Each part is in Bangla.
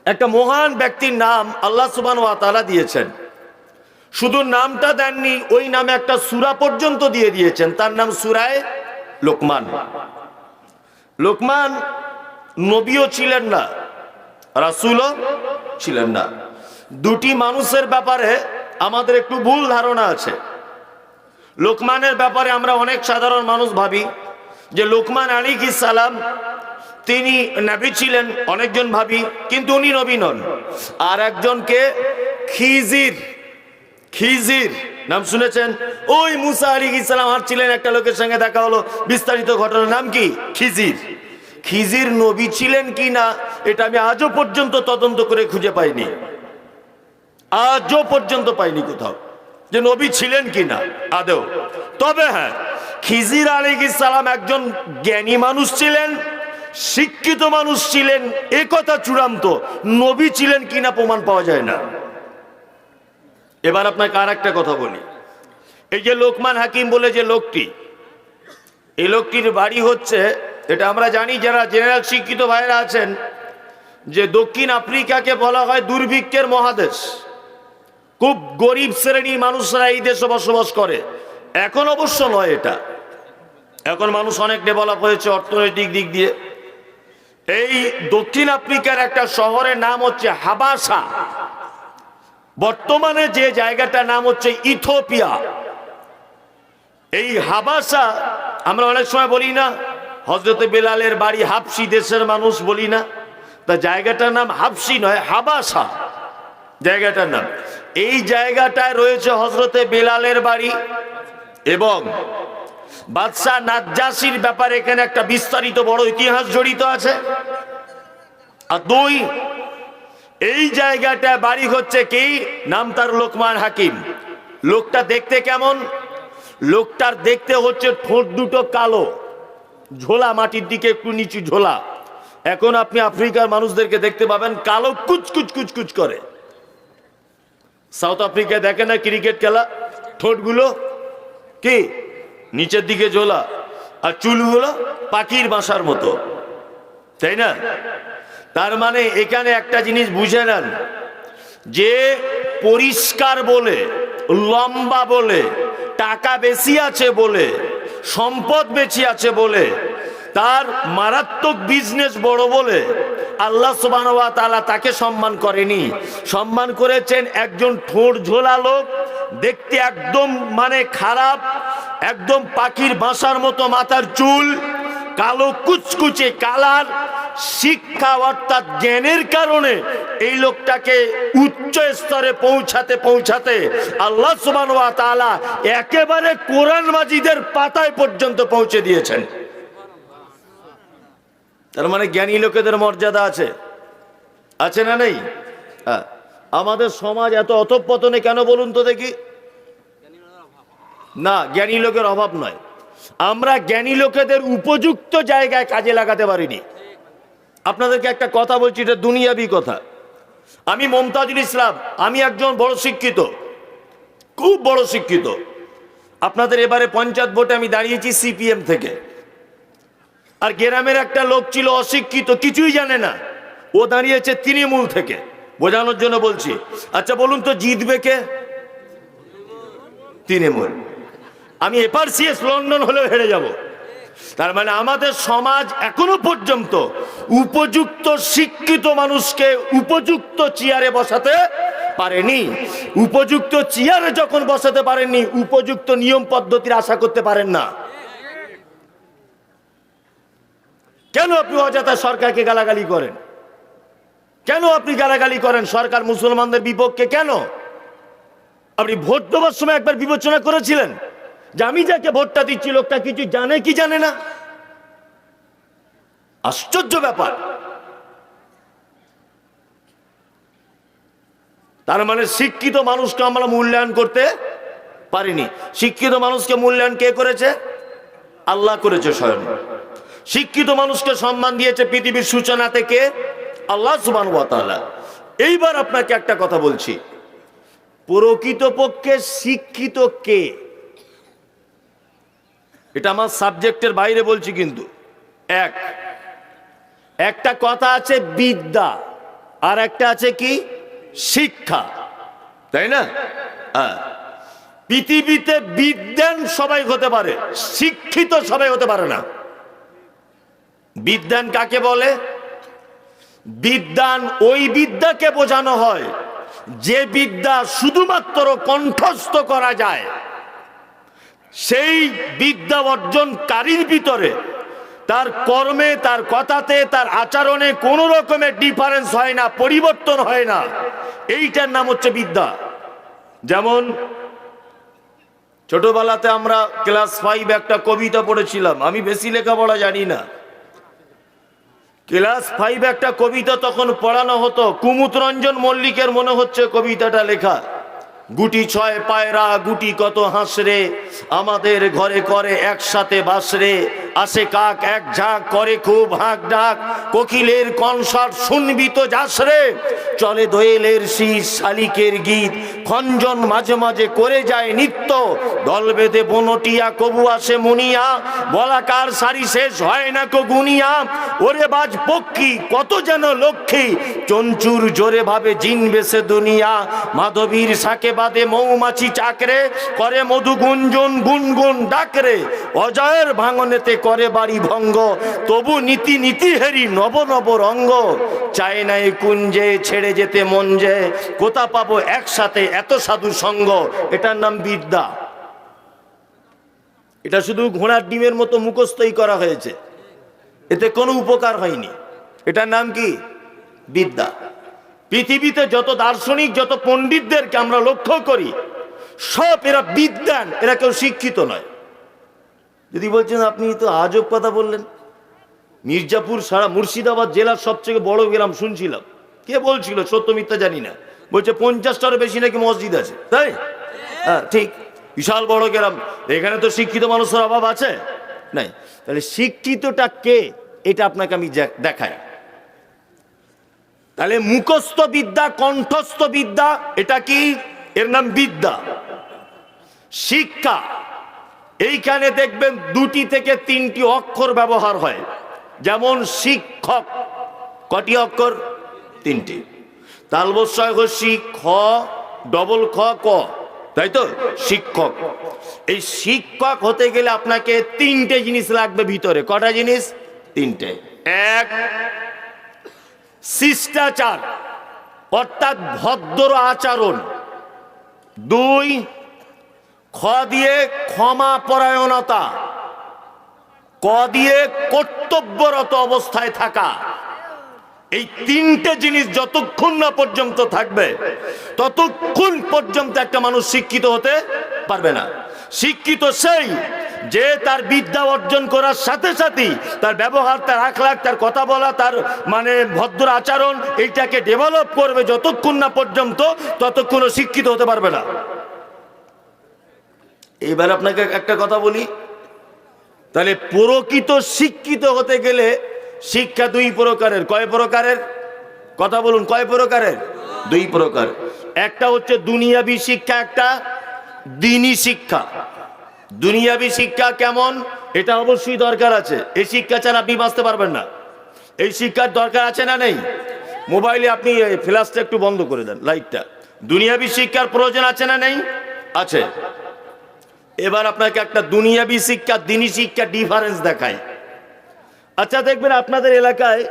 একটা মহান ব্যক্তির নাম আল্লাহ সুবহানাহু ওয়া তাআলা দিয়েছেন। শুধু নামটা দেননি, ওই নামে একটা সূরা পর্যন্ত দিয়ে দিয়েছেন, তার নাম সূরায়ে লোকমান। লোকমান নবীও ছিলেন না, রাসূলও ছিলেন না। দুটি মানুষের ব্যাপারে আমাদের একটু ভুল ধারণা আছে। লোকমানের ব্যাপারে আমরা অনেক সাধারণ মানুষ ভাবি যে লোকমান আলাইহিস সালাম তিনি নবী ছিলেন, অনেকজন ভাবি, কিন্তু উনি নবী নন। আর একজনকে খিজির, খিজির নাম শুনেছেন? ওই মুসা আলাইহিস সালাম হাঁটছিলেন, একটা লোকের সঙ্গে দেখা হলো, বিস্তারিত ঘটনার নাম কি? খিজির। খিজির নবী ছিলেন কি না এটা আমি আজও পর্যন্ত তদন্ত করে খুঁজে পাইনি, আজও পর্যন্ত পাইনি কোথাও যে নবী ছিলেন কি না আদৌ। তবে হ্যাঁ, খিজির আলাইহিস সালাম একজন জ্ঞানী মানুষ ছিলেন, শিক্ষিত মানুষ ছিলেন, এ কথা চূড়ান্ত। নবী ছিলেন কিনা প্রমাণ পাওয়া যায় না। এবার আপনাকে আর একটা কথা বলি। এই যে লোকমান হাকিম বলে যে লোকটি, এই লোকটির বাড়ি হচ্ছে, এটা আমরা জানি যারা জেনারেল শিক্ষিত ভাইরা আছেন, যে দক্ষিণ আফ্রিকাকে বলা হয় দুর্ভিক্ষের মহাদেশ। খুব গরিব শ্রেণীর মানুষরা এই দেশে বসবাস করে। এখন অবশ্য নয় এটা, এখন মানুষ অনেক ডেভেলপ হয়েছে অর্থনৈতিক দিক দিয়ে। এই দক্ষিণ আফ্রিকার একটা শহরের নাম হচ্ছে হাবাসা, বর্তমানে যে জায়গাটার নাম হচ্ছে ইথিওপিয়া। এই হাবাসা আমরা অনেক সময় বলি না হযরতে বেলালের বাড়ি হাবশি দেশের মানুষ বলি না, তা জায়গাটার নাম হাবশি নয়, হাবাসা জায়গাটার নাম। এই জায়গাটায় রয়েছে হযরতে বেলালের বাড়ি এবং বাদশাহ নাজ্জাশীর ব্যাপারে এখানে একটা বিস্তারিত বড় ইতিহাস জড়িত আছে। আর দুই, এই জায়গাটায় বাড়ি হচ্ছে কি, নাম তার লোকমান হাকিম। লোকটা দেখতে কেমন? লোকটার দেখতে হচ্ছে ঠোঁট দুটো কালো, ঝোলা, মাটির দিকে একটু নিচু ঝোলা। এখন আপনি আফ্রিকার মানুষদেরকে দেখতে পাবেন কালো কুচকুচ কুচকুচ করে। সাউথ আফ্রিকায় দেখেন না ক্রিকেট খেলা, ঠোঁটগুলো কি নিচের দিকে ঝোলা, আর চুলগুলো পাখির বাসার মতো, তাই না? তার মানে এখানে একটা জিনিস বুঝে নেন, যে পরিষ্কার বলে, লম্বা বলে, টাকা বেশি আছে বলে, সম্পদ বেশি আছে বলে, তার মারাত্মক বিজনেস বড় বলে আল্লাহ সুবহানাহু ওয়া তাআলা তাকে সম্মান করেনি। সম্মান করেছেন একজন ঠোঁট ঝোলা লোক, দেখতে একদম মানে খারাপ, একদম পাখির বাসার মতো মাথার চুল, কালো কুচকুচে কালার। শিক্ষা অর্থাৎ জ্ঞানের কারণে এই লোকটাকে উচ্চ স্তরে পৌঁছাতে পৌঁছাতে আল্লাহ সুবহানাহু ওয়া তাআলা একেবারে কোরআন মাজিদের পাতায় পর্যন্ত পৌঁছে দিয়েছেন। তার মানে জ্ঞানী লোকেদের মর্যাদা আছে, আছে না নেই? হ্যাঁ। আমাদের সমাজ এত অধঃপতনে কেন বলুন তো দেখি? না, জ্ঞানী লোকের অভাব নয়, আমরা জ্ঞানী লোকেদের উপযুক্ত জায়গায় কাজে লাগাতে পারিনি। আপনাদেরকে একটা কথা বলছি, এটা দুনিয়াবি কথা। আমি মমতাজুল ইসলাম, আমি একজন বড় শিক্ষিত, খুব বড় শিক্ষিত। আপনাদের এবারে পঞ্চায়েত ভোটে আমি দাঁড়িয়েছি সিপিএম থেকে। আর গ্রামের একটা লোক ছিল অশিক্ষিত, কিছুই জানে না, ও দাঁড়িয়েছে তৃণমূল থেকে। বোঝানোর জন্য বলছি। আচ্ছা বলুন তো জিতবে কে? তৃণমূল। আমি এপারসিএস লন্ডন হলেও হেরে যাব। তার মানে আমাদের সমাজ এখনো পর্যন্ত উপযুক্ত শিক্ষিত মানুষকে উপযুক্ত চেয়ারে বসাতে পারেনি। উপযুক্ত চেয়ারে যখন বসাতে পারেননি, উপযুক্ত নিয়ম পদ্ধতির আশা করতে পারেন না। কেন আপনি অযথা সরকারকে গালাগালি করেন? কেন আপনি গালাগালি করেন সরকার মুসলমানদের বিপক্ষে? কেন? আপনি ভোট দেওয়ার সময় একবার বিবেচনা করেছিলেন যে আমি যাকে ভোটটা দিচ্ছি লোকটা কিছু জানে কি জানে না? আশ্চর্য ব্যাপার। তার মানে শিক্ষিত মানুষকে আমরা মূল্যায়ন করতে পারিনি। শিক্ষিত মানুষকে মূল্যায়ন কে করেছে? আল্লাহ করেছে স্বয়ং। শিক্ষিত মানুষকে সম্মান দিয়েছে পৃথিবীর সূচনা থেকে আল্লাহ সুবহানাহু ওয়া তাআলা। এইবার আপনাকে একটা কথা বলছি, প্রকৃতপক্ষে শিক্ষিত কে? এটা আমার সাবজেক্টের বাইরে বলছি, কিন্তু একটা কথা আছে বিদ্যা আর একটা আছে কি শিক্ষা, তাই না? হ্যাঁ, পৃথিবীতে বিদ্বান সবাই হতে পারে, শিক্ষিত সবাই হতে পারে না। বিদ্বান কাকে বলে? বিদ্বান ওই বিদ্যাকে বোঝানো হয় যে বিদ্যা শুধুমাত্র কণ্ঠস্থ করা যায়। সেই বিদ্যা অর্জনকারীর ভিতরে তার কর্মে, তার কথাতে, তার আচরণে কোনো রকমের ডিফারেন্স হয় না, পরিবর্তন হয় না। এইটার নাম হচ্ছে বিদ্যা। যেমন ছোটবেলাতে আমরা ক্লাস 5 একটা কবিতা পড়েছিলাম, আমি বেশি লেখাপড়া জানি না। ক্লাস 5 একটা কবিতা তখন পড়ানো হতো, কুমুদ রঞ্জন মল্লিকের মনে হচ্ছে কবিতাটা লেখা। গুটি ছয় পায়রা গুটি কত হাঁসরে, আমাদের ঘরে করে একসাথে বাসরে, আসে কাক এক ঝাঁক করে খুব হাঁক ডাক, কোকিলের কনসার্ট শুনবি তো যাসরে, চলে দোয়েলের শীষ শালিকের গীত, খঞ্জন মাঝে মাঝে করে যায় নিত্য, দল বেঁধে বনটিয়া কবু আসে মুনিয়া, বলাকার সারি শেষ হয় না কো গুনিয়া, ওরে বাজ পক্ষী কত যেন লক্ষ্মী, চঞ্চুর জোরে ভাবে জিন বেসে দুনিয়া, মাধবীর শাকে বাদে মৌমাছি চাকরে, করে মধু গুঞ্জন গুনগুন ডাকরে, অজয়ের ভাঙনেতে করে বাড়ি ভঙ্গ, তবু নীতি নীতি হেরি নব নব রঙ্গ, চায় না এই কুঞ্জে ছেড়ে যেতে মন যে, কোথা পাবো একসাথে এত সাধু সঙ্গ। এটার নাম বিদ্যা। এটা শুধু ঘোড়ার ডিমের মতো মুখস্থই করা হয়েছে, এতে কোনো উপকার হয়নি। এটার নাম কি? বিদ্যা। পৃথিবীতে যত দার্শনিক, যত পণ্ডিতদেরকে আমরা লক্ষ্য করি, সব এরা বিদ্বান, এরা কেউ শিক্ষিত নয়। যদি বলছেন আপনি তো আজব কথা বললেন, মির্জাপুর সারা মুর্শিদাবাদ জেলার সবচেয়ে বড় গ্রাম শুনছিলাম, কে বলছিল সত্য মিথ্যা জানি না, বলছে 50টারও বেশি নাকি মসজিদ আছে, তাই? হ্যাঁ ঠিক, বিশাল বড় গ্রাম, এখানে তো শিক্ষিত মানুষের অভাব আছে নাই। তাহলে শিক্ষিতটা কে, এটা আপনাকে আমি দেখাই। তাহলে মুখস্থ বিদ্যা, কণ্ঠস্থ বিদ্যা, এটা কি? এর নাম বিদ্যা। শিক্ষা, এইখানে দেখবেন 2টি থেকে 3টি অক্ষর ব্যবহার হয়। যেমন শিক্ষক, কটি অক্ষর? 3টি। তালবস্যয় হস্যি খ ডবল খ ক, তাই তো? শিক্ষক। এই শিক্ষক হতে গেলে আপনাকে 3টে জিনিস লাগবে ভিতরে। কটা জিনিস? 3টে। 1 শিষ্টাচার, অর্থাৎ ভদ্র আচরণ। 2 খ দিয়ে ক্ষমা পরায়ণতা, ক দিয়ে কর্তব্যরত অবস্থায় থাকা। এই 3টে জিনিস যতক্ষণ না পর্যন্ত থাকবে, ততক্ষণ পর্যন্ত একটা মানুষ শিক্ষিত হতে পারবে না। শিক্ষিত সেই যে তার বিদ্যা অর্জন করার সাথে সাথে তার ব্যবহার, তার আখলাক, তার কথা বলা, তার মানে ভদ্র আচরণ, এইটাকে ডেভেলপ করবে। যতক্ষণ না পর্যন্ত, ততক্ষণ শিক্ষিত হতে পারবে না। এবার আপনাকে একটা কথা বলি, তাহলে প্রকৃত শিক্ষিত হতে গেলে শিক্ষা 2 প্রকারের। কয় প্রকারের? কথা বলুন, কয় প্রকারের? 2 প্রকার। একটা হচ্ছে দুনিয়াবি শিক্ষা, একটা দ্বীনি শিক্ষা। দুনিয়াবি শিক্ষা কেমন? এটা অবশ্যই দরকার আছে। এই শিক্ষা ছাড়া আপনি বাঁচতে পারবেন না। এই শিক্ষার দরকার আছে না নেই? মোবাইলে আপনি ফ্ল্যাশটা একটু বন্ধ করে দেন, লাইটটা। দুনিয়াবি শিক্ষার প্রয়োজন আছে না নেই? আছে। এবার আপনাকে একটা দুনিয়াবি শিক্ষা, দ্বীনি শিক্ষা ডিফারেন্স দেখায়। আচ্ছা, দেখবেন আপনাদের এলাকায়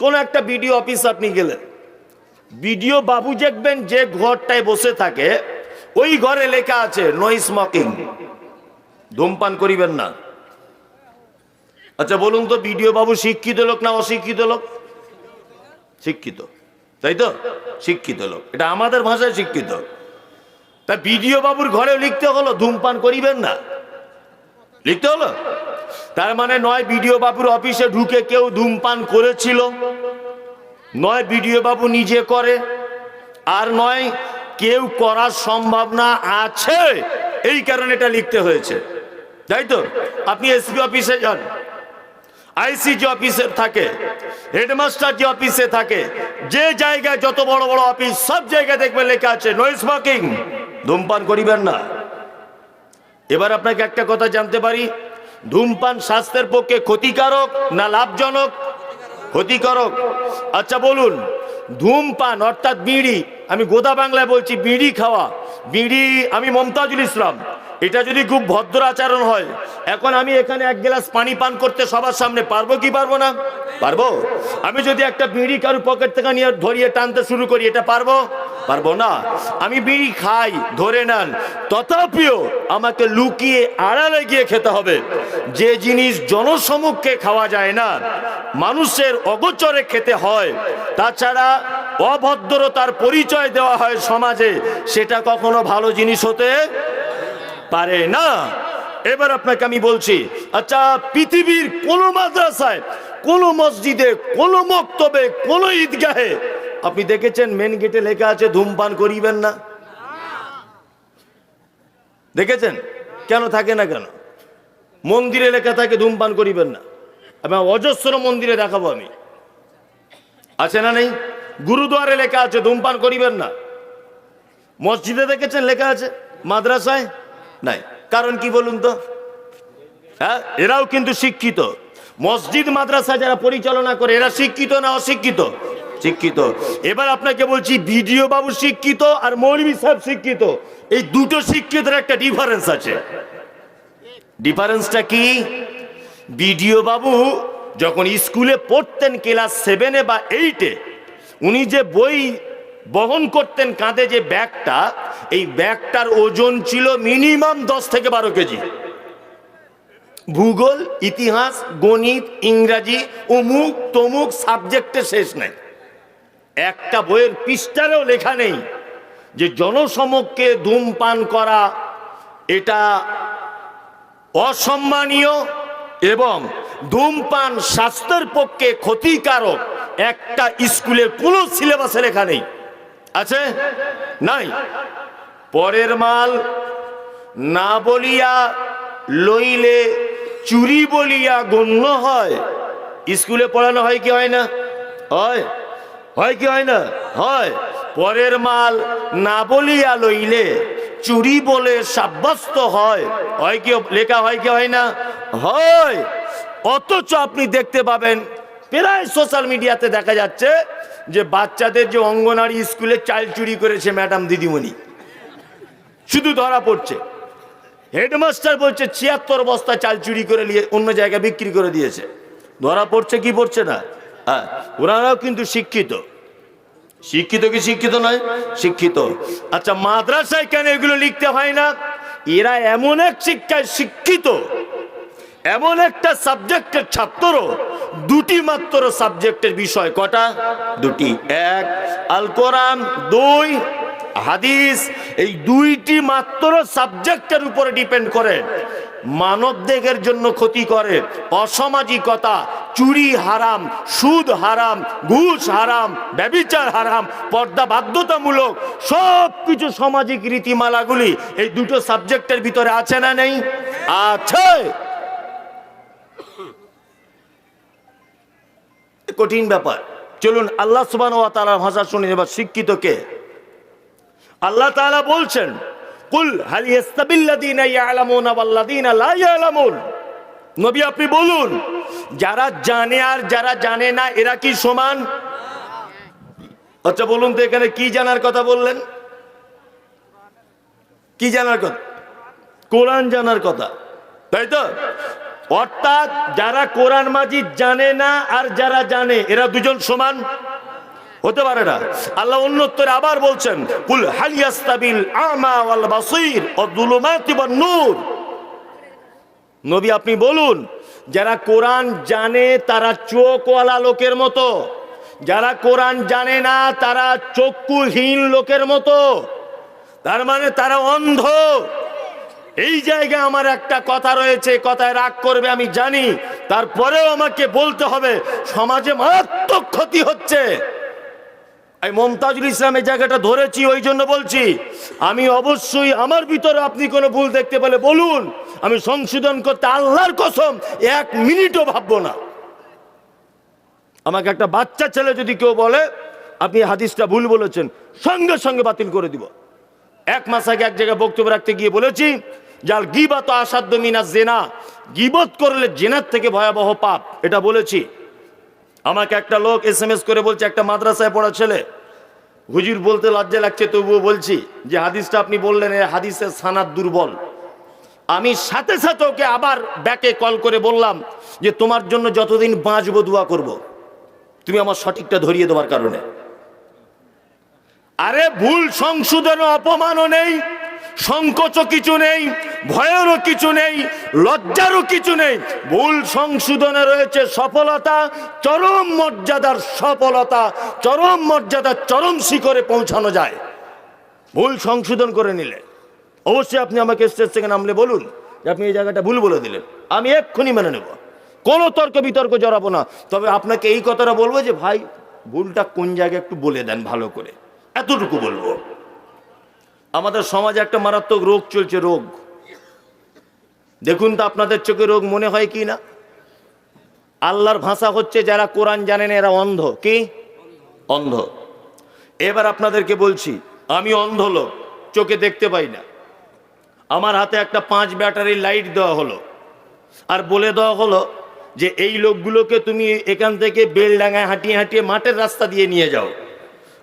কোন একটা বিডিও অফিস আপনি গেলেন, বিডিও বাবু দেখবেন যে ঘরটায় বসে থাকে, ওই ঘরে লেখা আছে নো স্মোকিং, ধূমপান করিবেন না। আচ্ছা বলুন তো, বিডিও বাবু শিক্ষিত লোক না অশিক্ষিত লোক? শিক্ষিত, তাই তো? শিক্ষিত লোক, এটা আমাদের ভাষায় শিক্ষিত। তা বিডিও বাবুর ঘরে লিখতে হলো ধূমপান করিবেন না, লিখতে হলো। তার মানে নয় বিডিও বাবুর অফিসে ঢুকে কেউ ধূমপান করেছিল, নয় বিডিও বাবু নিজে করে, আর নয় কেউ করার সম্ভাবনা আছে, এই কারণে এটা লিখতে হয়েছে, তাই তো? আপনি এসপি অফিসে যান, আইসি যে অফিসে থাকে, হেডমাস্টার যে অফিসে থাকে, যে জায়গায় যত বড় বড় অফিস, সব জায়গায় দেখবেন লেখা আছে নো স্মোকিং, ধূমপান করিবেন না। এবার আপনাকে একটা কথা জানতে পারি, ধূমপান স্বাস্থ্যের পক্ষে ক্ষতিকারক না লাভজনক? ক্ষতিকারক। আচ্ছা বলুন, ধূমপান অর্থাৎ বিড়ি, আমি গোদা বাংলায় বলছি বিড়ি খাওয়া, বিড়ি, আমি মমতাজুল ইসলাম, এটা যদি খুব ভদ্র আচরণ হয়, এখন আমি এখানে এক গ্লাস পানি পান করতে সবার সামনে পারবো কি পারবো না? পারবো। আমি যদি একটা বিড়ি কারোর পকেট থেকে নিয়ে ধরিয়ে টানতে শুরু করি, এটা পারবো? পারবো না। আমি বিড়ি খাই ধরে নেন, তথাপিও আমাকে লুকিয়ে আড়ালে গিয়ে খেতে হবে। যে জিনিস জনসমক্ষে খাওয়া যায় না, মানুষের অগোচরে খেতে হয়, তাছাড়া অভদ্রতার পরিচয় দেওয়া হয় সমাজে, সেটা কখনো ভালো জিনিস হতে পারে না। এবার আপনাকে আমি বলছি, আচ্ছা পৃথিবীর কোন মাদ্রাসায়, কোন মসজিদে, কোন মক্তবে, কোন ঈদগাহে আপনি দেখেছেন মেন গেটে লেখা আছে ধূমপান করিবেন না? দেখেছেন? কেন থাকে না? কেন মন্দিরে লেখা থাকে ধূমপান করিবেন না? আমি অজস্র মন্দিরে দেখাবো আমি, আছে না নেই? গুরুদুয়ারে লেখা আছে ধূমপান করিবেন না। মসজিদে দেখেছেন লেখা আছে, মাদ্রাসায় নাই। কারণ কি বলুন তো? হ্যাঁ, এরাও কিন্তু শিক্ষিত। মসজিদ মাদ্রাসা যারা পরিচালনা করে এরা শিক্ষিত না অশিক্ষিত? শিক্ষিত। এবার আপনাকে বলছি, বিডিও বাবু শিক্ষিত আর মৌলভী সাহেব শিক্ষিত, এই দুটো শিক্ষিতের একটা ডিফারেন্স আছে। ডিফারেন্সটা কি? বিডিও বাবু যখন স্কুলে পড়তেন ক্লাস 7-এ বা 8-এ, উনি যে বই বহন করতেন কাঁধে, যে ব্যাগটা, এই ব্যাগটার ওজন ছিল মিনিমাম 10 থেকে 12 কেজি। ভূগোল, ইতিহাস, গণিত, ইংরাজি, অমুক তমুক সাবজেক্টে শেষ নেই। একটা বইয়ের পৃষ্ঠারেও লেখা নেই যে জনসমক্ষে ধূমপান করা এটা অসম্মানীয় এবং ধূমপান স্বাস্থ্যের পক্ষে ক্ষতিকারক। একটা স্কুলের কোনো সিলেবাসে লেখা নেই। আছে? নাই। পরের মাল না বলিয়া লইলে চুরি বলিয়া গণ্য হয়। স্কুলে পড়ানো হয় কি হয় না? হয়। হয় কি হয় না? হয়। পরের মাল না বলিয়া লইলে চুরি বলে সাব্যস্ত হয়। হয় কি? লেখা হয় কি হয় না? হয়। অথচ আপনি দেখতে পাবেন প্রায় সোশ্যাল মিডিয়াতে দেখা যাচ্ছে যে বাচ্চাদের যে অঙ্গনারী স্কুলে চাল চুরি করেছে ম্যাডাম দিদিমণি, শুধু ধরা পড়ছে। হেডমাস্টার বলছে 76 বস্তা চাল চুরি করে নিয়ে অন্য জায়গায় বিক্রি করে দিয়েছে। ধরা পড়ছে কি পড়ছে না? হ্যাঁ, ওনারাও কিন্তু শিক্ষিত। শিক্ষিত কি শিক্ষিত নয়? শিক্ষিত। আচ্ছা মাদ্রাসায় কেন এগুলো লিখতে হয় না? এরা এমন এক শিক্ষায় শিক্ষিত, এমন একটা সাবজেক্টের ছাত্র, দুটি মাত্র সাবজেক্টের বিষয়। কটা? দুটি। এক আল কোরআন, দুই হাদিস। এই দুইটি মাত্র সাবজেক্টের উপরে ডিপেন্ড করে। মানবদেহের জন্য ক্ষতি করে, অসামাজিকতা, চুরি হারাম, সুদ হারাম, ঘুষ হারাম, ব্যভিচার হারাম, পর্দা বাধ্যতামূলক, সব কিছু সামাজিক রীতিমালাগুলি এই দুটো সাবজেক্টের ভিতরে আছে না নেই? আছে। কঠিন ব্যাপার। চলুন আল্লাহ সুবহানাহু ওয়া তাআলার ভাষা শুনে এবার শিক্ষিত কে। আল্লাহ তাআলা বলছেন, কুল হাল ইয়াস্তাবিল্লাযীনা ইয়ালামুনা ওয়াল্লাযীনা লা ইয়ালামুন। নবী আপনি বলুন, যারা জানে আর যারা জানে না এরা কি সমান? আচ্ছা বলুন তো, এখানে কি জানার কথা বললেন? কি জানার কথা? কোরআন জানার কথা, তাই তো? অর্থাৎ যারা কোরআন মাজিদ জানে না আর যারা জানে এরা দুজন সমান হতে পারে না। আল্লাহ অন্যত্তরে আবার বলছেন, কুল হাল ইয়াস্তাবিল আমা ওয়াল বাসীর ওয়াদ যুলুমাতি ওয়ান নূর। নবী আপনি বলুন, যারা কোরআন জানে তারা চোখওয়ালা লোকের মতো, যারা কোরআন জানে না তারা চক্ষুহীন লোকের মতো। তার মানে তারা অন্ধ। এই জায়গায় আমার একটা কথা রয়েছে, কথায় রাগ করবে আমি জানি, তারপরেও আমাকে বলতে হবে, সমাজে মারাত্মক ক্ষতি হচ্ছে। আমি মমতাজুল ইসলামের জায়গাটা ধরেছি, ওই জন্য বলছি। আমি অবশ্যই আমার ভিতরে আপনি কোনো ভুল দেখতে পেলে বলুন, আমি সংশোধন করতে আল্লাহর কসম 1 মিনিটও ভাববো না। আমাকে একটা বাচ্চা ছেলে যদি কেউ বলে আপনি হাদিসটা ভুল বলেছেন, সঙ্গে সঙ্গে বাতিল করে দিব। 1 মাস আগে এক জায়গায় বক্তব্য রাখতে গিয়ে বলেছি, যার গীবাত আসাদ্দু মিনাজ জিনা, গীবত করলে জিনার থেকে ভয়াবহ পাপ, এটা বলেছি। আমাকে একটা লোক SMS করে বলছে, একটা মাদ্রাসায় পড়া ছেলে, হুজুর বলতে লজ্জা লাগছে তবুও বলছি যে হাদিসটা আপনি বললেন এই হাদিসের সানাদ দুর্বল। আমি সাথে সাথে ওকে আবার ব্যাকে কল করে বললাম যে তোমার জন্য যতদিন বাঁচবো দোয়া করব, তুমি আমার সঠিকটা ধরিয়ে দেওয়ার কারণে। আরে ভুল সংশোধনও অপমানও নেই, সংকোচও কিছু নেই, ভয়েরও কিছু নেই, লজ্জারও কিছু নেই। ভুল সংশোধনে রয়েছে সফলতা, চরম মর্যাদার সফলতা, চরম মর্যাদার চরম শিখরে পৌঁছানো যায় ভুল সংশোধন করে নিলে। অবশ্যই আপনি আমাকে স্টেজ থেকে নামলে বলুন যে আপনি এই জায়গাটা ভুল বলে দিলেন, আমি এক্ষুনি মেনে নেব, কোনো তর্ক বিতর্ক জড়াবো না। তবে আপনাকে এই কথাটা বলবো যে ভাই ভুলটা কোন জায়গায় একটু বলে দেন ভালো করে, এতটুকু বলবো। আমাদের সমাজে একটা মারাত্মক রোগ চলছে, রোগ দেখুন তো আপনাদের চোখে রোগ মনে হয় কি না? আল্লাহর ভাষা হচ্ছে যারা কোরআন জানেন এরা অন্ধ। কি অন্ধ? এবার আপনাদেরকে বলছি, আমি অন্ধ লোক, চোখে দেখতে পাই না। আমার হাতে একটা 5 ব্যাটারি লাইট দেওয়া হলো আর বলে দেওয়া হলো যে এই লোকগুলোকে তুমি এখান থেকে বেলডাঙ্গায় হাঁটিয়ে হাঁটিয়ে মাঠের রাস্তা দিয়ে নিয়ে যাও।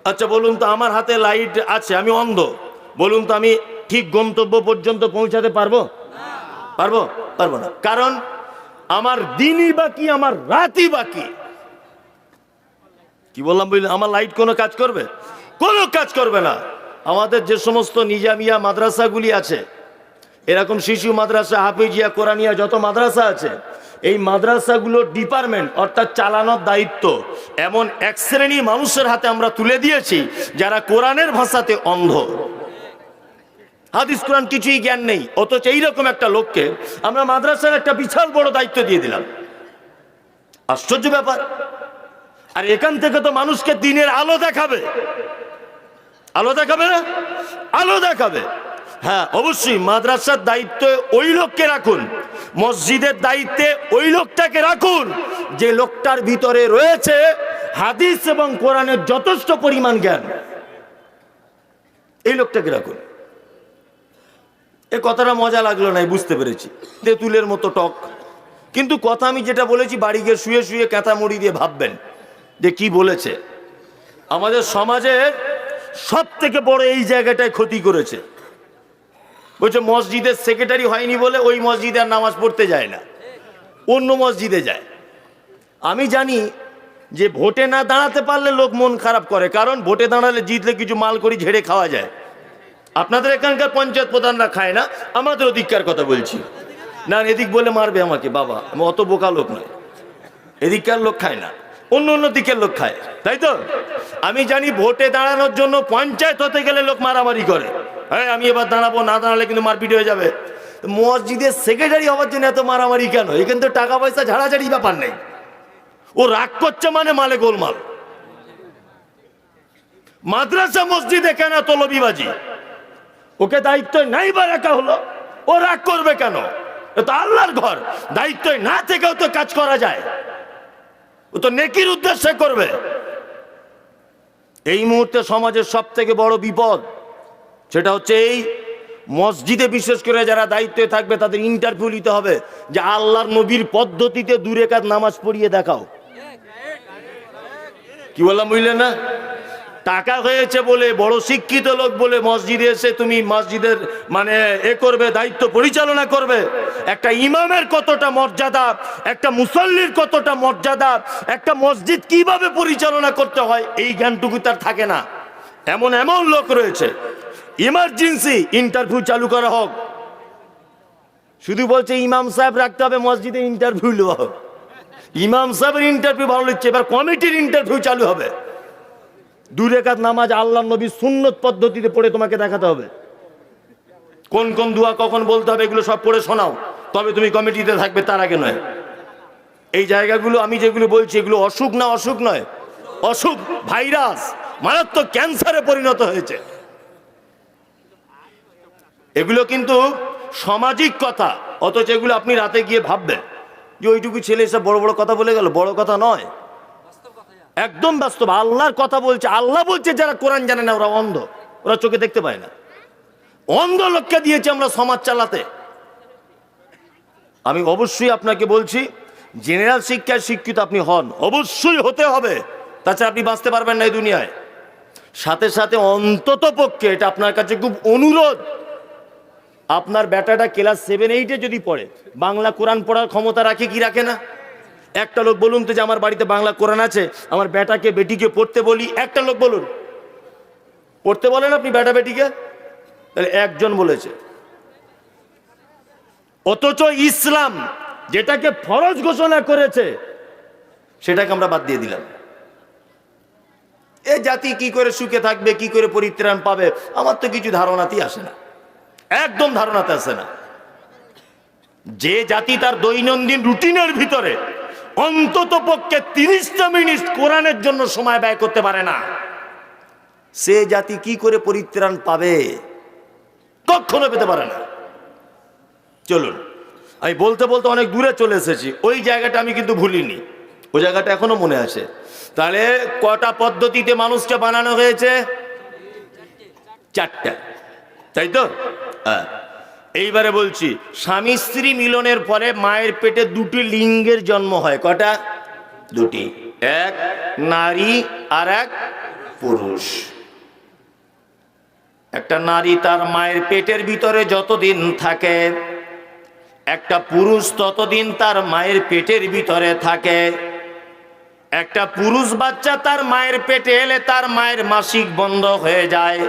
আচ্ছা বলুন তো, আমার হাতে লাইট আছে, আমি অন্ধ, বলুন তো আমি ঠিক গন্তব্য পর্যন্ত পৌঁছাতে পারবো? পারবো? পারবো না। কারণ আমার দিনই বাকি, আমার রাতই বাকি। কি বললাম বুঝলেন? আমার লাইট কোনো কাজ করবে? কোনো কাজ করবে না। আমাদের যে সমস্ত নিজামিয়া মাদ্রাসাগুলি আছে, এরকম শিশু মাদ্রাসা, হাফিজিয়া, কোরআনিয়া যত মাদ্রাসা আছে, এই মাদ্রাসাগুলোর ডিপার্টমেন্ট অর্থাৎ চালানোর দায়িত্ব এমন এক শ্রেণী মানুষের হাতে আমরা তুলে দিয়েছি যারা কোরআনের ভাষাতে অন্ধ, হাদিস কোরআন কিছুই জ্ঞান নেই। অথচ এইরকম একটা লোককে আমরা মাদ্রাসার একটা বিশাল বড় দায়িত্ব দিয়ে দিলাম। আশ্চর্য ব্যাপার। আর এখান থেকে তো মানুষকে দিনের আলো দেখাবে, আলো দেখাবে না? আলো দেখাবে। হ্যাঁ অবশ্যই মাদ্রাসার দায়িত্বে ওই লোককে রাখুন, মসজিদের দায়িত্বে ওই লোকটাকে রাখুন যে লোকটার ভিতরে রয়েছে হাদিস এবং কোরআনের যথেষ্ট পরিমাণ জ্ঞান, এই লোকটাকে রাখুন। এ কথাটা মজা লাগলো না, বুঝতে পেরেছি, তেঁতুলের মতো টক। কিন্তু কথা আমি যেটা বলেছি বাড়ি গিয়ে শুয়ে শুয়ে কাঁথা মুড়ি দিয়ে ভাববেন যে কি বলেছে। আমাদের সমাজের সব থেকে বড় এই জায়গাটায় ক্ষতি করেছে। বলছে মসজিদের সেক্রেটারি হয়নি বলে ওই মসজিদে আর নামাজ পড়তে যায় না, অন্য মসজিদে যায়। আমি জানি যে ভোটে না দাঁড়াতে পারলে লোক মন খারাপ করে, কারণ ভোটে দাঁড়ালে জিতলে কিছু মাল করি ঝেড়ে খাওয়া যায়। আপনাদের এখানকার পঞ্চায়েত প্রধানরা খায় না, আমাদের ওদিককার কথা বলছি না। এদিক বলে মারবে আমাকে, বাবা আমি অত বোকা লোক নয়। এদিককার লোক খায় না, অন্য অন্য দিকের লোক খায়, তাই তো? আমি জানি ভোটে দাঁড়ানোর জন্য পঞ্চায়েত হতে গেলে লোক মারামারি করে, হ্যাঁ আমি এবার দাঁড়াবো, না দাঁড়ালে কিন্তু মারপিট হয়ে যাবে। মসজিদের সেক্রেটারি হওয়ার জন্য এত মারামারি কেন? এখানে তো টাকা পয়সা ঝাড়াঝাড়ি ব্যাপার নেই। ও রাগ করছে মানে মালে গোলমাল। মাদ্রাসা মসজিদে কেন এত লবিবাজি? ওকে দায়িত্ব নাই বা রাখা হলো, ও রাগ করবে কেন? তো আল্লাহর ঘর, দায়িত্ব না থেকেও তো কাজ করা যায়, ও তো নেকির উদ্দেশ্যে করবে। এই মুহূর্তে সমাজের সব থেকে বড় বিপদ সেটা হচ্ছে এই মসজিদে বিশেষ করে যারা দায়িত্বে থাকবে তাদের ইন্টারভিউ নিতে হবে যে আল্লাহর নবীর পদ্ধতিতে দূরে কাজ নামাজ পড়িয়ে দেখাও। কি বললাম বুঝলেন না? টাকা হয়েছে বলে, বড় শিক্ষিত লোক বলে মসজিদে এসে তুমি মসজিদের মানে করবে, দায়িত্ব পরিচালনা করবে। একটা ইমামের কতটা মর্যাদা, একটা মুসল্লির কতটা মর্যাদা, একটা মসজিদ কিভাবে পরিচালনা করতে হয় এই জ্ঞানটুকু তার থাকে না। এমন এমন লোক রয়েছে, ইমার্জেন্সি ইন্টারভিউ চালু করা হোক, শুধু বলছে ইমাম সাহেব রাখতে হবে মসজিদে, ইন্টারভিউ নেওয়া হোক। ইমাম সাহেবের ইন্টারভিউ ভালো লিখছে, এবার কমিটির ইন্টারভিউ চালু হবে। 2 রাকাত নামাজ আল্লাহর নবীর সুন্নত পদ্ধতিতে পড়ে তোমাকে দেখাতে হবে, কোন কোন দোয়া কখন বলতে হবে এগুলো সব পড়ে শোনাও, তবে তুমি কমিটিতে থাকবে, তার আগে নয়। এই জায়গাগুলো আমি যেগুলো বলছি এগুলো অসুখ না, অসুখ নয়, অসুখ, ভাইরাস, মারাত্মক ক্যান্সারে পরিণত হয়েছে। এগুলো কিন্তু সামাজিক কথা, অথচ এগুলো আপনি রাতে গিয়ে ভাববেন যে ওইটুকু ছেলে এসে বড় বড় কথা বলে গেল। বড় কথা নয়, একদম বাস্তব। আল্লাহর কথা বলছে, আল্লাহ বলছে যারা কোরআন জানে না ওরা অন্ধ, ওরা চোখে দেখতে পায় না। অন্ধ লোককে দিয়েছে আমরা সমাজ চালাতে। আমি অবশ্যই আপনাকে বলছি জেনারেল শিক্ষায় শিক্ষিত আপনি হন, অবশ্যই হতে হবে, তাছাড়া আপনি বাঁচতে পারবেন না এই দুনিয়ায়। সাথে সাথে অন্তত পক্ষে এটা আপনার কাছে খুব অনুরোধ, আপনার বেটাটা ক্লাস 7-8 যদি পড়ে, বাংলা কোরআন পড়ার ক্ষমতা রাখে কি রাখে না? একটা লোক বলুন তো যে আমার বাড়িতে বাংলা কোরআন আছে, আমার বেটাকে বেটিকে পড়তে বলি, একটা লোক বলুন। পড়তে বলেন আপনি বেটা বেটিকে? তাহলে একজন বলেছে। অথচ ইসলাম যেটাকে ফরজ ঘোষণা করেছে সেটাকে আমরা বাদ দিয়ে দিলাম। এ জাতি কি করে সুখে থাকবে, কি করে পরিত্রাণ পাবে, আমার তো কিছু ধারণাতেই আসে না, একদম ধারণাতে আসে না। যে জাতি তার দৈনন্দিন রুটিনের ভিতরে অন্তত পক্ষে 30টা মিনিট কোরআনের জন্য সময় ব্যয় করতে পারে না, সে জাতি কি করে পরিত্রাণ পাবে? কখনো পেতে পারে না। চলুন, আমি বলতে বলতে অনেক দূরে চলে এসেছি, ওই জায়গাটা আমি কিন্তু ভুলিনি, ওই জায়গাটা এখনো মনে আছে। তাহলে কটা পদ্ধতিতে মানুষটা বানানো হয়েছে? 4টা, তাই তো? এইবারে বলছি, স্বামী স্ত্রী মিলনের পরে মায়ের পেটে 2টি লিঙ্গের জন্ম হয়। কটা? 2টি, এক নারী আর এক পুরুষ। একটা নারী তার মায়ের পেটের ভিতরে যতদিন থাকে, একটা পুরুষ ততদিন তার মায়ের পেটের ভিতরে থাকে। একটা পুরুষ বাচ্চা তার মায়ের পেটে এলে তার মায়ের মাসিক বন্ধ হয়ে যায়,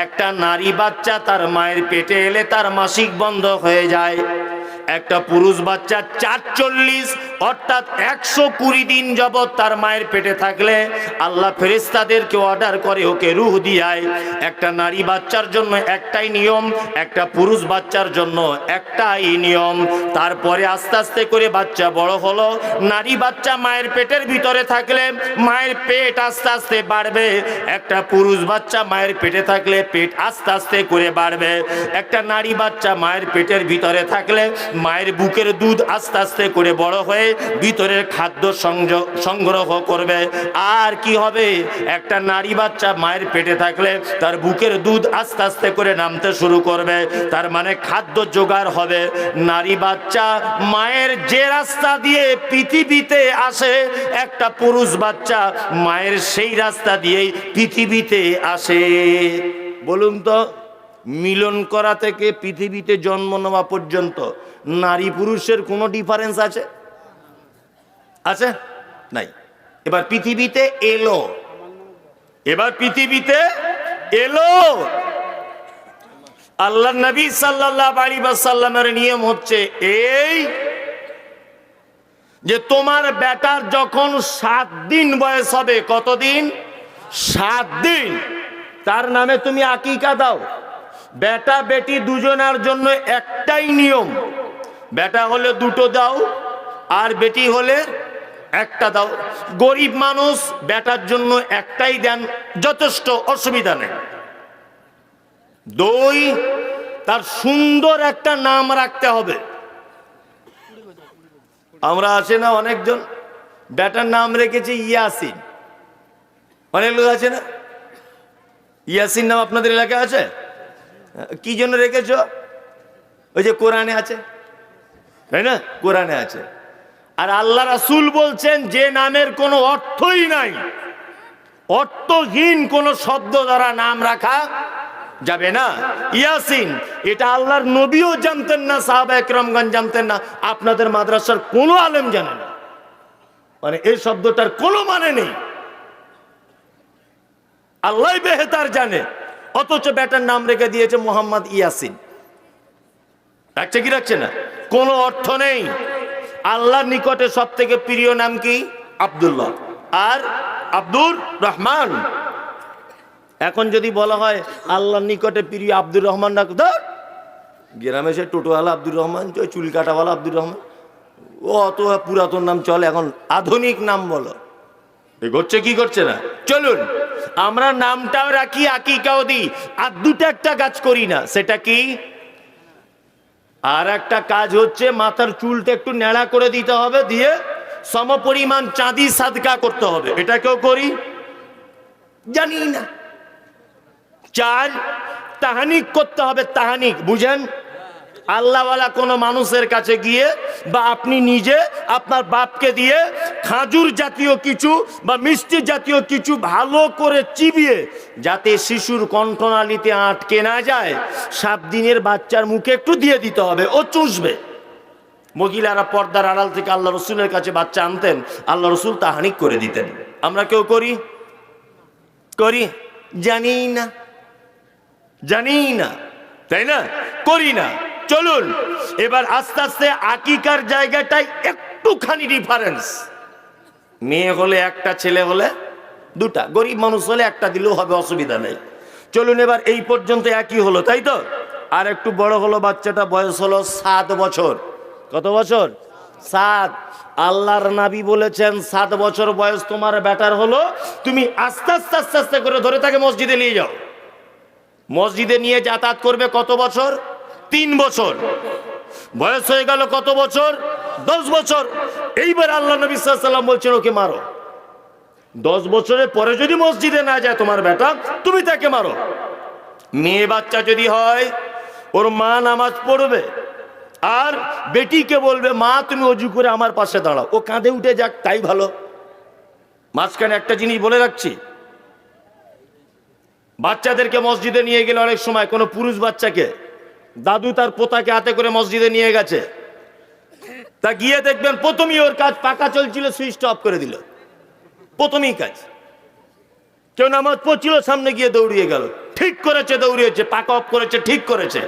একটা নারী বাচ্চা তার মায়ের পেটে এলে তার মাসিক বন্ধ হয়ে যায়। একটা পুরুষ বাচ্চা ৪৪ অর্থাৎ ১২০ দিন যাবৎ তার মায়ের পেটে থাকলে আল্লাহ ফেরেশতাদেরকে অর্ডার করে ওকে রূহ দিয়ায়। একটা নারী বাচ্চার জন্য একটাই নিয়ম, একটা পুরুষ বাচ্চার জন্য একটাই নিয়ম। তারপরে আস্তে আস্তে করে বাচ্চা বড় হলো। নারী বাচ্চা মায়ের পেটের ভিতরে থাকলে মায়ের পেট আস্তে আস্তে বাড়বে, একটা পুরুষ বাচ্চা মায়ের পেটে থাকলে পেট আস্তে আস্তে করে বাড়বে। একটা নারী বাচ্চা মায়ের পেটের ভিতরে থাকলে মায়ের বুকের দুধ আস্তে আস্তে করে বড় হয়ে ভিতরের খাদ্য সংগ্রহ করবে। আর কি হবে? একটা নারী বাচ্চা মায়ের পেটে থাকলে তার বুকের দুধ আস্তে আস্তে করে নামতে শুরু করবে, তার মানে খাদ্য জোগাড় হবে। নারী বাচ্চা মায়ের যে রাস্তা দিয়ে পৃথিবীতে আসে, একটা পুরুষ বাচ্চা মায়ের সেই রাস্তা দিয়েই পৃথিবীতে আসে। বলুন তো, মিলন করা থেকে পৃথিবীতে জন্ম নেওয়া পর্যন্ত নারী পুরুষের কোনো ডিফারেন্স আছে? আছে? নাই। এবার পৃথিবীতে এলো, এবার পৃথিবীতে এলো। আল্লাহর নবী সাল্লাল্লাহু আলাইহি ওয়াসাল্লামের নিয়ম হচ্ছে এই যে তোমার বেটার যখন 7 দিন বয়স হবে, কতদিন? 7 দিন, তার নামে তুমি আকিকা দাও। বেটা বেটি দুজনের জন্য একটাই নিয়ম, বেটা হলে 2টো দাও আর বেটি হলে 1টা দাও। গরিব মানুষ বেটার জন্য একটাই দেন, যথেষ্ট, অসুবিধা নেই। 2, তার সুন্দর একটা নাম রাখতে হবে। আমরা আছে না অনেকজন বেটার নাম রেখেছে ইয়াসিন, অনেক লোক আছে না? ইয়াসিন নাম আপনাদের এলাকায় আছে? কি জন্য রেখেছ? ওই যে কোরআনে আছে, তাই না? কোরআনে আছে। আর আল্লাহ রাসূল বলছেন যে নামের কোনো অর্থই নাই, অর্থহীন কোন শব্দ দ্বারা নাম রাখা যাবে না। ইয়াসিন, এটা আল্লাহর নবীও জানতেন না, সাহাবা একরামগণ জানতেন না, আপনাদের মাদ্রাসার কোনো আলেম জানে না। মানে এই শব্দটার কোনো মানে নেই, আল্লাহ বেহেতার জানে। অথচ বেটার নাম রেখে দিয়েছে মোহাম্মদ ইয়াসিন। রাখছে কি রাখছে না? কোনো অর্থ নেই। আল্লাহর নিকটে সব থেকে প্রিয় নাম কি? আব্দুল্লাহ আর আব্দুর রহমান। এখন যদি বলা হয় আল্লাহর নিকটে প্রিয় আব্দুর রহমান ডাক, গ্রামে সে টোটোওয়ালা আব্দুর রহমান, চুল কাটাওয়ালা আব্দুর রহমান, ও অত পুরাতন নাম চলে, এখন আধুনিক নাম বলো। করছে কি করছে না? চলুন আমরা নামটাও রাখি, আকিকাও দিই, আর 2টা একটা কাজ করি না। সেটা কি? আর একটা কাজ হচ্ছে মাথার চুলটা একটু ন্যাড়া করে দিতে হবে, দিয়ে সমপরিমাণ চাঁদি সাদকা করতে হবে। এটা কেউ করি? জানি না। 4, তাহানিক করতে হবে। তাহানিক বুঝেন? আল্লাহওয়ালা কোনো মানুষের কাছে গিয়ে বা আপনি নিজে আপনার বাপকে দিয়ে খাজুর জাতীয় কিছু বা মিষ্টি জাতীয় কিছু ভালো করে চিবিয়ে, যাতে শিশুর কণ্ঠনালীতে আটকে না যায়, 7 দিনের বাচ্চার মুখে একটু দিয়ে দিতে হবে, ও চুষবে। মহিলারা পর্দার আড়াল থেকে আল্লাহ রসুলের কাছে বাচ্চা আনতেন, আল্লাহ রসুল তা হানিক করে দিতেন। আমরা কেউ করি? জানি না, তাই না? করি না। চলুন এবার আস্তে আস্তে আকিকার জায়গাটাই একটুখানি ডিফারেন্স। মেয়ে হলে একটা, ছেলে হলে দুটা, গরিব মানুষ হলে একটা দিলেও হবে, অসুবিধা নেই। চলুন এবার এই পর্যন্ত একই হলো, তাই তো? আর একটু বড় হলো, বাচ্চাটা বয়স হলো 7 বছর। কত বছর? 7। আল্লাহর নবী বলেছেন 7 বছর বয়স তোমার বেটার হলো, তুমি আস্তে আস্তে আস্তে আস্তে করে ধরে তাকে মসজিদে নিয়ে যাও। মসজিদে নিয়ে যাতায়াত করবে কত বছর? 3 বছর। বয়স হয়ে গেল কত বছর? 10 বছর। এইবার আল্লাহ নবী সাল্লাল্লাহু আলাইহি ওয়াসাল্লাম বলছেন ওকে মারো। 10 বছরের পরে যদি মসজিদে না যায় তোমার বেটা, তুমি তাকে মারো। মেয়ে বাচ্চা যদি হয়, ওর মা নামাজ পড়বে আর বেটিকে বলবে, মা তুমি ওযু করে আমার পাশে দাঁড়াও। ও কাঁধে উঠে যাক, তাই ভালো। মাঝখানে একটা জিনিস বলে রাখছি, বাচ্চাদেরকে মসজিদে নিয়ে গেলে অনেক সময় কোনো পুরুষ বাচ্চাকে দাদু তার পোতাকে হাতে করে মসজিদে নিয়ে গেছে, তা গিয়ে দেখবেন প্রথমেই ওর কাজ, পাকা চলছিল সুইচ অফ করে দিল, প্রথমেই কাজ। কেউ নামাজ পড়ছিল, সামনে গিয়ে দৌড়িয়ে গেল, ঠিক করেছে, দৌড়িয়েছে, পাকা অফ করেছে, ঠিক করেছে।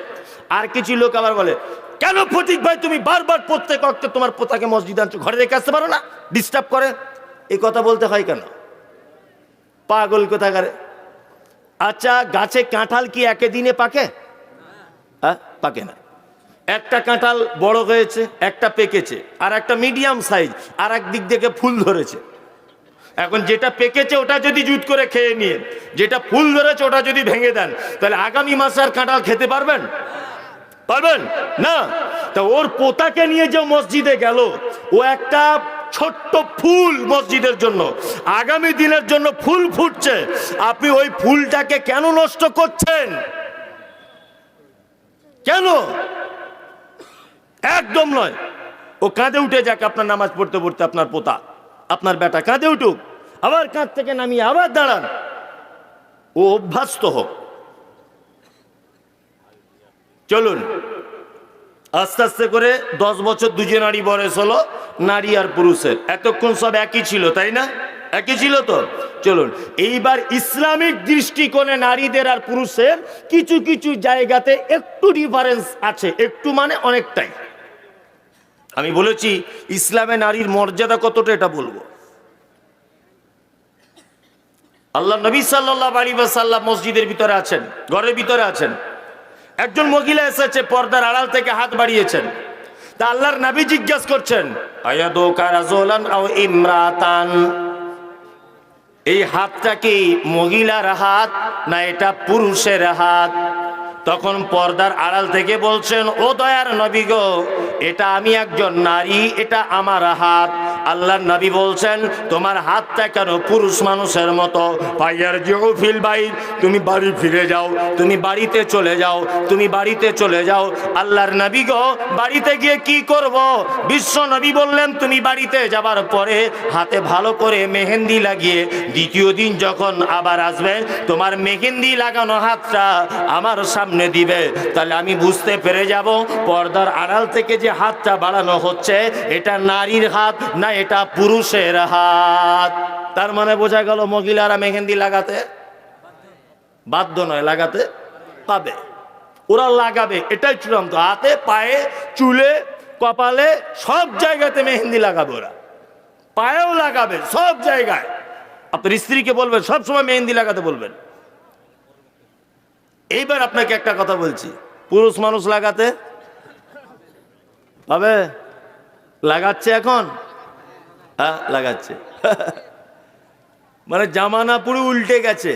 আর কিছু লোক আবার বলে, কেন ফটিক ভাই তুমি বারবার প্রত্যেক ওয়াক্তে তোমার পোতাকে মসজিদে আনছো, ঘরে রেখে আসতে পারো না? ডিস্টার্ব করে। এই কথা বলতে হয় কেন? পাগল কোথাকারে। আচ্ছা, গাছে কাঁঠাল কি একে দিনে পাকে? পাকে না। একটা কাঁঠাল বড় হয়েছে, একটা পেকেছে, আর একটা মিডিয়াম সাইজ, আর এক দিক থেকে ফুল ধরেছে। এখন যেটা পেকেছে ওটা যদি জুত করে খেয়ে নিয়ে, যেটা ফুল ধরেছে ওটা যদি ভেঙে দেন, তাহলে আগামী মাসে আর কাঁঠাল খেতে পারবেন? না। তা ওর পোতাকে নিয়ে যে মসজিদে গেল, ও একটা ছোট্ট ফুল মসজিদের জন্য, আগামী দিনের জন্য ফুল ফুটছে, আপনি ওই ফুলটাকে কেন নষ্ট করছেন? কেন? একদম নয়। ও কাঁধে উঠে যাক, আপনার নামাজ পড়তে পড়তে আপনার পোতা, আপনার বেটা কাঁধে উঠুক, আবার কাঁধ থেকে নামিয়ে আবার দাঁড়ান, ও অভ্যস্ত হোক। চলুন আস্তে আস্তে করে 10 বছর দুজনারই বয়স হলো, নারী আর পুরুষের। এতক্ষণ সব একই ছিল, তাই না? একই ছিল তো। চলুন এইবার ইসলামিক দৃষ্টিকোণে নারীদের আর পুরুষের কিছু কিছু জায়গাতে একটু ডিফারেন্স আছে, একটু মানে অনেকটাই। আমি বলেছি ইসলামে নারীর মর্যাদা কতটা, এটা বলবো। আল্লাহ নবী সাল্লাল্লাহু আলাইহি ওয়াসাল্লাম মসজিদের ভিতরে আছেন, ঘরের ভিতরে আছেন, একজন মহিলা এসেছে, পর্দার আড়াল থেকে হাত বাড়িয়েছেন। তা আল্লাহর নবী জিজ্ঞাসা করছেন, আয়াদুকা রাজুলান আও ইমরাতান, এই হাতটা কি মহিলার হাত না এটা পুরুষের হাত? তখন পর্দার আড়াল থেকে বলছেন, ও দয়ার নবী গো, এটা আমি একজন নারী, এটা আমার হাত। আল্লাহর নবী বলছেন, তোমার হাতটা কেন পুরুষ মানুষের মতো? পাইয়ার জিউ ফিল বাইত, তুমি বাড়ি ফিরে যাও, তুমি বাড়িতে চলে যাও, তুমি বাড়িতে চলে যাও। আল্লাহর নবী গো, বাড়িতে গিয়ে কি করব? বিশ্ব নবী বললেন, তুমি বাড়িতে যাবার পরে হাতে ভালো করে মেহেন্দি লাগিয়ে দ্বিতীয় দিন যখন আবার আসবে, তোমার মেহেন্দি লাগানো হাতটা আমার সামনে দিবে, তাহলে আমি বুঝতে পেরে যাব পর্দার আড়াল থেকে যে হাতটা বাড়ানো হচ্ছে এটা নারীর হাত না এটা পুরুষের হাত। তার মানে বোঝা গেল মহিলারা মেহেন্দি লাগাতে বাধ্য নয়, লাগাতে পাবে, ওরা লাগাবে, এটাই চূড়ান্ত। হাতে, পায়ে, চুলে, কপালে, সব জায়গাতে মেহেন্দি লাগাবে, ওরা পায়েও লাগাবে, সব জায়গায়। আপনার স্ত্রীকে বলবেন সবসময় মেহেন্দি লাগাতে বলবেন। এইবার আপনাকে একটা কথা বলছি, পুরুষ মানুষ লাগাতে হবে? লাগাচ্ছে এখন? হ্যাঁ লাগাচ্ছে। মানে জামানা পুরো উল্টে গেছে।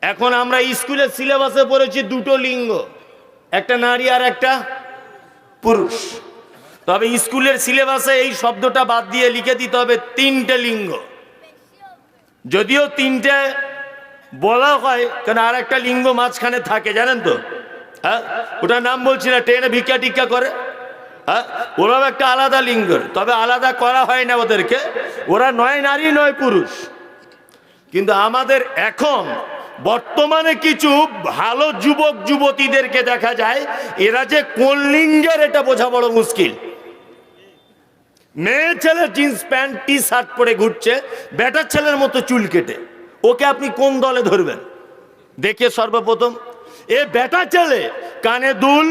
এখন আমরা স্কুলের সিলেবাসে পড়েছি দুটো লিঙ্গ, একটা নারী আর একটা পুরুষ। তবে স্কুলের সিলেবাসে এই শব্দটা বাদ দিয়ে লিখে দিতে হবে 3টে লিঙ্গ। যদিও 3টে বলা হয়, কারণ আর একটা লিঙ্গ মাঝখানে থাকে, জানেন তো? হ্যাঁ, ওটার নাম বলছি না, ট্রেনে ভিক্ষা টিক্ষা করে। হ্যাঁ, ওরাও একটা আলাদা লিঙ্গের, তবে আলাদা করা হয় না ওদেরকে, ওরা নয় নারী নয় পুরুষ। কিন্তু আমাদের এখন বর্তমানে কিছু ভালো যুবক যুবতীদেরকে দেখা যায়, এরা যে কোন লিঙ্গের এটা বোঝা বড় মুশকিল। মেয়ে ছেলে জিন্স প্যান্ট টি শার্ট পরে ঘুরছে, বেটার ছেলের মতো চুল কেটে, ওকে আপনি কোন দলে ধরবেন? দেখে সর্বপ্রথম এ বেটা ছেলে কানে দুল,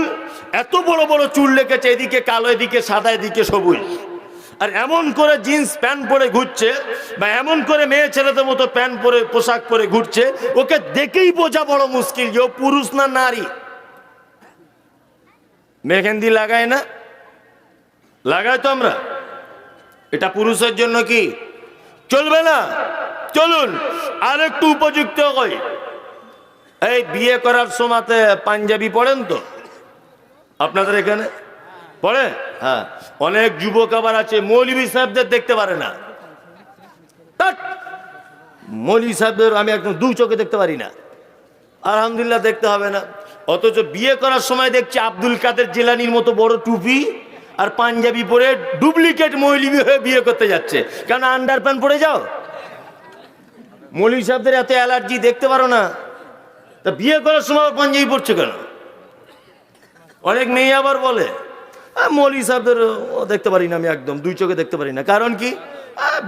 এত বড় বড় চুল রেখেছে, এদিকে কালো এদিকে সাদা এদিকে সবুজ, আর এমন করে জিন্স প্যান্ট পরে ঘুরছে, বা এমন করে মেয়ে ছেলেদের মতো প্যান্ট পরে পোশাক পরে ঘুরছে, ওকে দেখেই বোঝা বড় মুশকিল যে ও পুরুষ না নারী। মেহেন্দি লাগায় না? লাগায় তো আমরা। এটা পুরুষের জন্য কি চলবে না? চলুন আর একটু উপযুক্ত হই। এই বিয়ে করার সময়তে পাঞ্জাবি পড়েন তো আপনাদের এখানে? পড়ে? হ্যাঁ, অনেক যুবক আবার আছে মৌলভী সাহেবদের দেখতে পারে না। মৌলভী সাহেবদের আমি একদম দু চোখে দেখতে পারি না, আলহামদুলিল্লাহ দেখতে হবে না। অথচ বিয়ে করার সময় দেখছি আব্দুল কাদের জিলানির মতো বড় টুপি আর পাঞ্জাবি পরে ডুপ্লিকেট মৌলভী হয়ে বিয়ে করতে যাচ্ছে। কেন আন্ডার প্যান্ট পরে যাও? মৌলভী সাহেবদের এত অ্যালার্জি, দেখতে পারো না? তা বিয়ে করার সময় পাঞ্জাবি পড়ছে কেন? অনেক মেয়ে আবার বলে মৌলভী সাহেবদের দেখতে পারি না, আমি একদম দুই চোখে দেখতে পারি না। কারণ কি?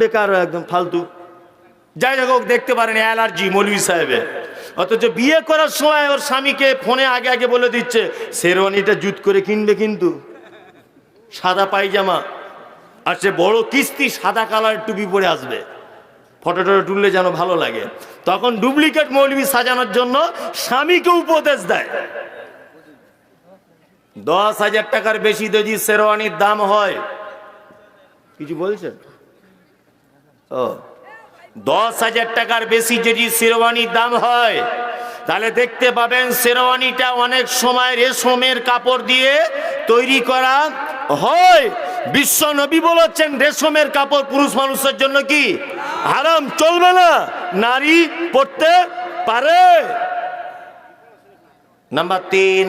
বেকার, একদম ফালতু। যাই হোক, দেখতে পারেন, অ্যালার্জি মৌলভী সাহেবের। অথচ বিয়ে করার সময় ওর স্বামীকে ফোনে আগে আগে বলে দিচ্ছে শেরওয়ানিটা জুত করে কিনবে, কিন্তু সাদা পায়জামা আর সে বড় কিস্তি সাদা কালার টুপি পরে আসবে, ফটো টটো তুললে যেন ভালো লাগে। তখন ডুপ্লিকেট মৌলভী সাজানোর জন্য স্বামীকে উপদেশ দেয়। 10,000 টাকার বেশি যদি শেরওয়ানির দাম হয়, কিছু বলছেন? ও, 10,000 টাকার বেশি যদি শেরওয়ানির দাম হয়, তাহলে দেখতে পাবেন শেরওয়ানিটা অনেক সময় রেশমের কাপড় দিয়ে তৈরি করা হয়। বিশ্ব নবী বলেছেন রেশমের কাপড় পুরুষ মানুষের জন্য কি হারাম, চলবে না, নারী পরতে পারে। নাম্বার 3,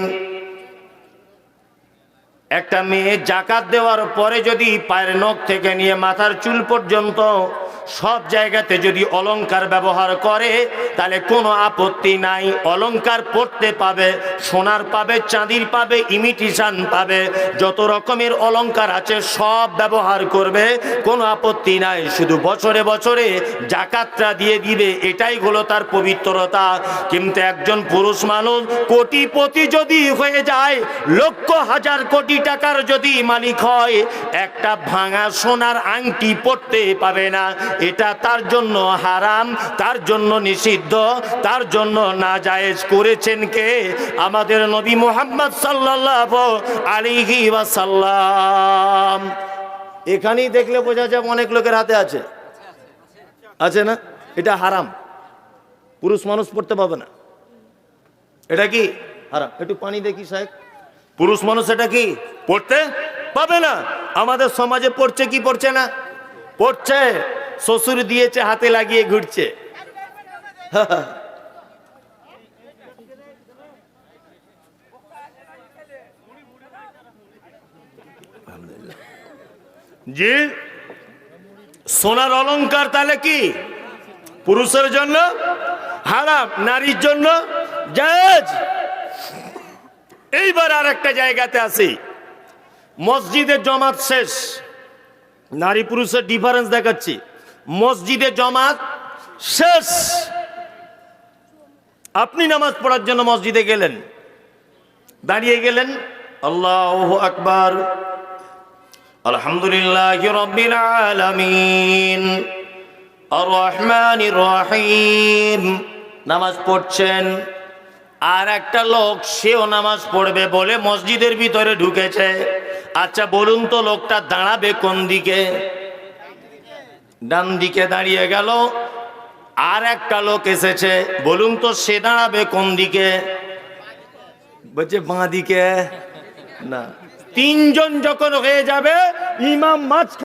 একটা মেয়ে জাকাত দেওয়ার পরে যদি পায়ের নখ থেকে নিয়ে মাথার চুল পর্যন্ত সব জায়গাতে যদি অলংকার ব্যবহার করে, তাহলে কোনো আপত্তি নাই। অলংকার পড়তে পাবে, সোনার পাবে, চাঁদির পাবে, ইমিটেশন পাবে, যত রকমের অলংকার আছে সব ব্যবহার করবে, কোনো আপত্তি নাই। শুধু বছরে বছরে জাকাতটা দিয়ে দিবে, এটাই হলো তার পবিত্রতা। কিন্তু একজন পুরুষ মানুষ কোটিপতি যদি হয়ে যায়, লক্ষ হাজার কোটি টাকার যদি মালিক হয়, একটা ভাঙা সোনার আংটি পড়তে পাবে না। এটা তার জন্য হারাম, তার জন্য নিষিদ্ধ, তার জন্য নাজায়েজ করেছেন কে? আমাদের নবী মুহাম্মদ সাল্লাল্লাহু আলাইহি ওয়াসাল্লাম। এখানেই দেখলে বোঝা যায় অনেক লোকের হাতে আছে, আছে না? এটা হারাম, পুরুষ মানুষ পড়তে পাবে না। এটা কি হারাম? একটু পানি দেখি সাহেব। পুরুষ মানুষ এটা কি পড়তে পাবে না। আমাদের সমাজে পড়ছে কি পড়ছে না? পড়ছে, শ্বশুর দিয়েছে হাতে লাগিয়ে ঘুরছে। জি, সোনার অলংকার তাহলে কি পুরুষের জন্য হারাম, নারীর জন্য জায়েজ। এইবার আর একটা জায়গাতে আসি, মসজিদে জমাত শেষ, নারী পুরুষের ডিফারেন্স দেখাচ্ছি। মসজিদে জমাত শেষ, আপনি নামাজ পড়ার জন্য মসজিদে গেলেন, দাঁড়িয়ে গেলেন, আল্লাহু আকবার, আলহামদুলিল্লাহি রাব্বিল আলামিন, আর রহমানির রহিম, নামাজ পড়ছেন। আর একটা লোক সেও নামাজ পড়বে বলে মসজিদের ভিতরে ঢুকেছে। আচ্ছা বলুন তো, লোকটা দাঁড়াবে কোন দিকে? ডান দিকে দাঁড়িয়ে গেল। আর একটা লোক এসেছে, বলুন তো সে দাঁড়াবে কোন দিকে? বলছে বাঁ দিকে। না, তিনজন যখন হয়ে যাবে, ইমাম মাঝখানে